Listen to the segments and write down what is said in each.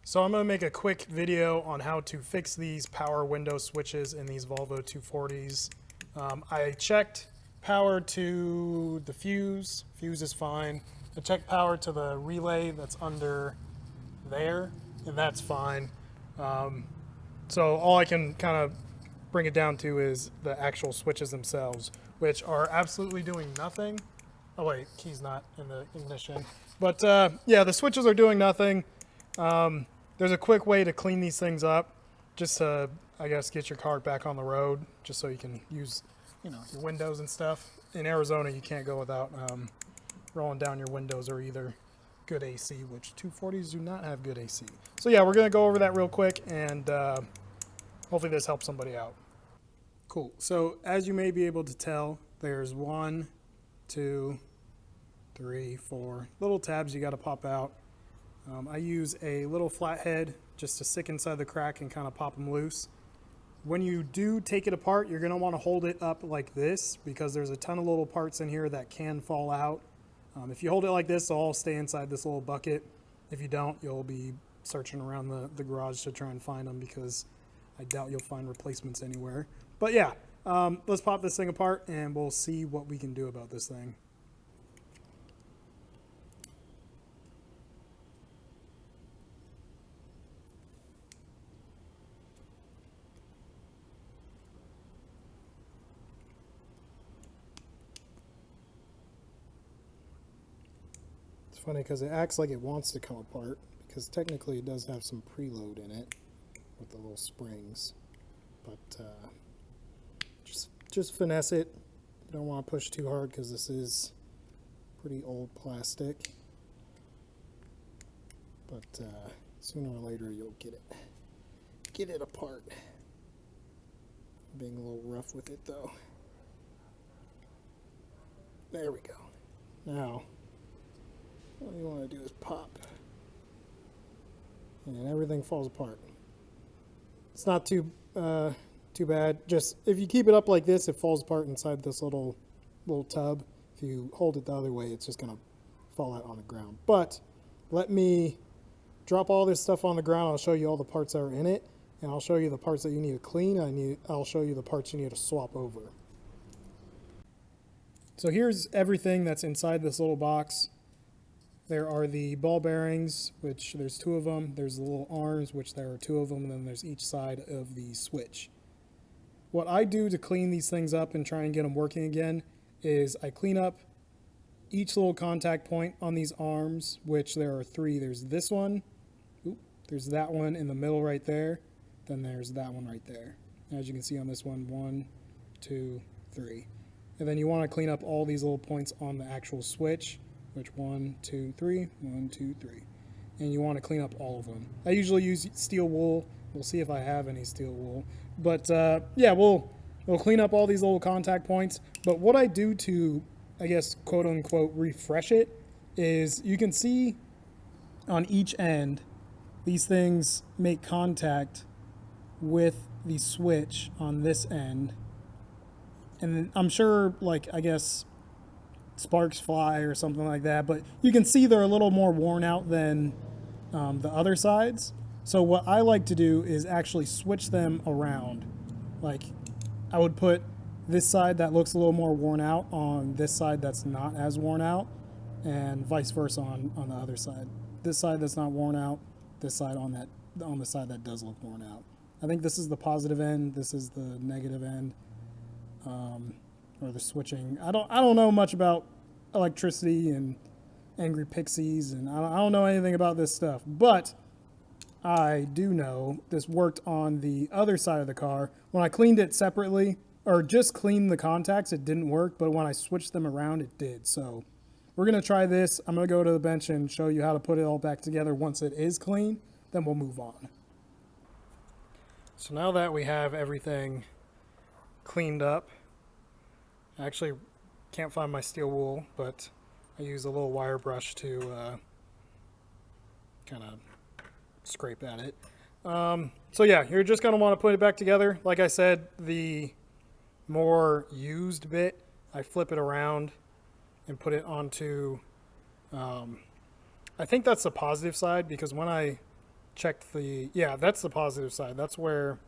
So I'm going to make a quick video on how to fix these power window switches in these Volvo 240s. I checked power to the fuse. Fuse is fine. I checked power to the relay that's under there, and that's fine. So all I can kind of bring it down to is the actual switches themselves, which are absolutely doing nothing. Oh wait, key's not in the ignition. But yeah, the switches are doing nothing. There's a quick way to clean these things up, just to, I guess, get your car back on the road, just so you can use, your windows and stuff. In Arizona, you can't go without rolling down your windows or either good AC, which 240s do not have good AC. So yeah, we're going to go over that real quick, and hopefully this helps somebody out. Cool. So as you may be able to tell, there's 1, 2, 3, 4 little tabs you got to pop out. I use a little flathead just to stick inside the crack and kind of pop them loose. When you do take it apart, you're going to want to hold it up like this because there's a ton of little parts in here that can fall out. If you hold it like this, they'll all stay inside this little bucket. If you don't, you'll be searching around the garage to try and find them because I doubt you'll find replacements anywhere. But yeah, let's pop this thing apart and we'll see what we can do about this thing. Funny because it acts like it wants to come apart because technically it does have some preload in it with the little springs, but just finesse it. You don't want to push too hard because this is pretty old plastic, but sooner or later you'll get it apart. I'm being a little rough with it though. There we go. Now what you want to do is pop, and everything falls apart. It's not too bad. Just if you keep it up like this, it falls apart inside this little tub. If you hold it the other way, it's just gonna fall out on the ground. But let me drop all this stuff on the ground. I'll show you all the parts that are in it, and I'll show you the parts that you need to clean. I'll show you the parts you need to swap over. So here's everything that's inside this little box. There are the ball bearings, which there's 2 of them. There's the little arms, which there are 2 of them, and then there's each side of the switch. What I do to clean these things up and try and get them working again is I clean up each little contact point on these arms, which there are 3. There's this one, there's that one in the middle right there, then there's that one right there. As you can see on this one, 1, 2, 3. And then you want to clean up all these little points on the actual switch, which 1, 2, 3, 1, 2, 3. And you want to clean up all of them. I usually use steel wool. We'll see if I have any steel wool. But yeah, we'll clean up all these little contact points. But what I do to, I guess, quote unquote, refresh it is you can see on each end, these things make contact with the switch on this end. And I'm sure, like, I guess, sparks fly or something like that, but you can see they're a little more worn out than the other sides. So what I like to do is actually switch them around. Like, I would put this side that looks a little more worn out on this side that's not as worn out, and vice versa on the other side. This side that's not worn out, this side on the side that does look worn out. I think this is the positive end, this is the negative end. Or the switching. I don't know much about electricity and angry pixies, and I don't know anything about this stuff, but I do know this worked on the other side of the car. When I cleaned it separately, or just cleaned the contacts, it didn't work, but when I switched them around, it did. So we're going to try this. I'm going to go to the bench and show you how to put it all back together once it is clean, then we'll move on. So now that we have everything cleaned up, I actually can't find my steel wool, but I use a little wire brush to kind of scrape at it. So yeah, you're just going to want to put it back together. Like I said, the more used bit, I flip it around and put it onto, I think that's the positive side, because when I checked the, yeah, that's the positive side. That's where,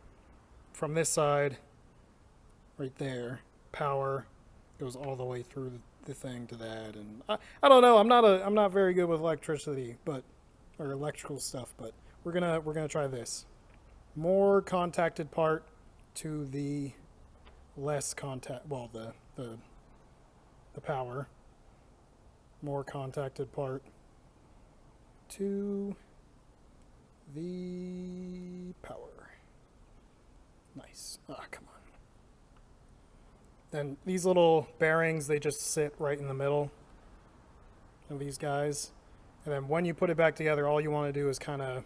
from this side, right there, power goes all the way through the thing to that. And I don't know. I'm not very good with electricity, or electrical stuff. But we're gonna try this. More contacted part to the less contact. Well, the power. More contacted part to the power. Nice. Ah, come on. Then these little bearings, they just sit right in the middle of these guys. And then when you put it back together, all you want to do is kind of,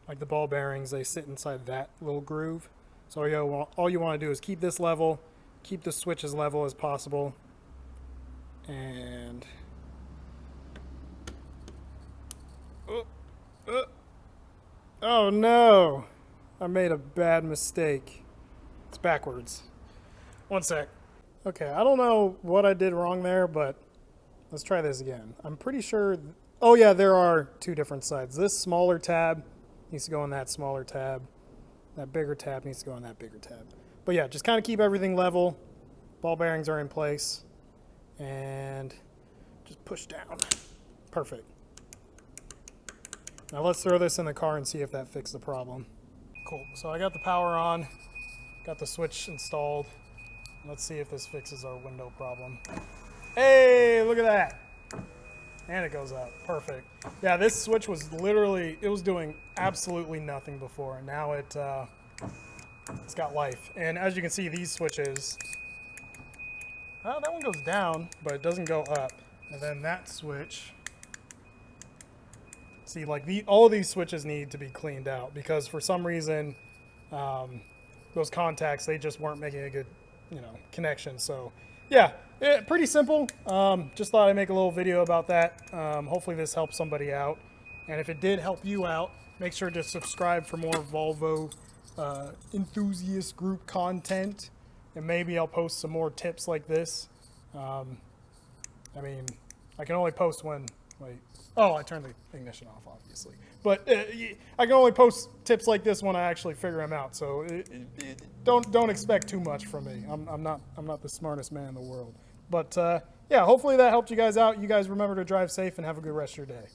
like the ball bearings, they sit inside that little groove. So all you want to do is keep this level, keep the switch as level as possible. And oh no, I made a bad mistake. It's backwards. One sec. Okay, I don't know what I did wrong there, but let's try this again. I'm pretty sure, oh yeah, there are two different sides. This smaller tab needs to go on that smaller tab. That bigger tab needs to go on that bigger tab. But yeah, just kind of keep everything level. Ball bearings are in place. And just push down. Perfect. Now let's throw this in the car and see if that fixed the problem. Cool, so I got the power on, got the switch installed. Let's see if this fixes our window problem. Hey, look at that. And it goes up, perfect. Yeah, this switch was literally, it was doing absolutely nothing before, and now it's got life. And as you can see, these switches, oh, that one goes down, but it doesn't go up. And then that switch, see, like all of these switches need to be cleaned out because for some reason, those contacts, they just weren't making a good, connection. So yeah, pretty simple. Just thought I'd make a little video about that. Hopefully this helps somebody out. And if it did help you out, make sure to subscribe for more Volvo enthusiast group content. And maybe I'll post some more tips like this. I mean, I can only post when, oh, I turned the ignition off, obviously. But I can only post tips like this when I actually figure them out. So don't expect too much from me. I'm not the smartest man in the world. But yeah, hopefully that helped you guys out. You guys remember to drive safe and have a good rest of your day.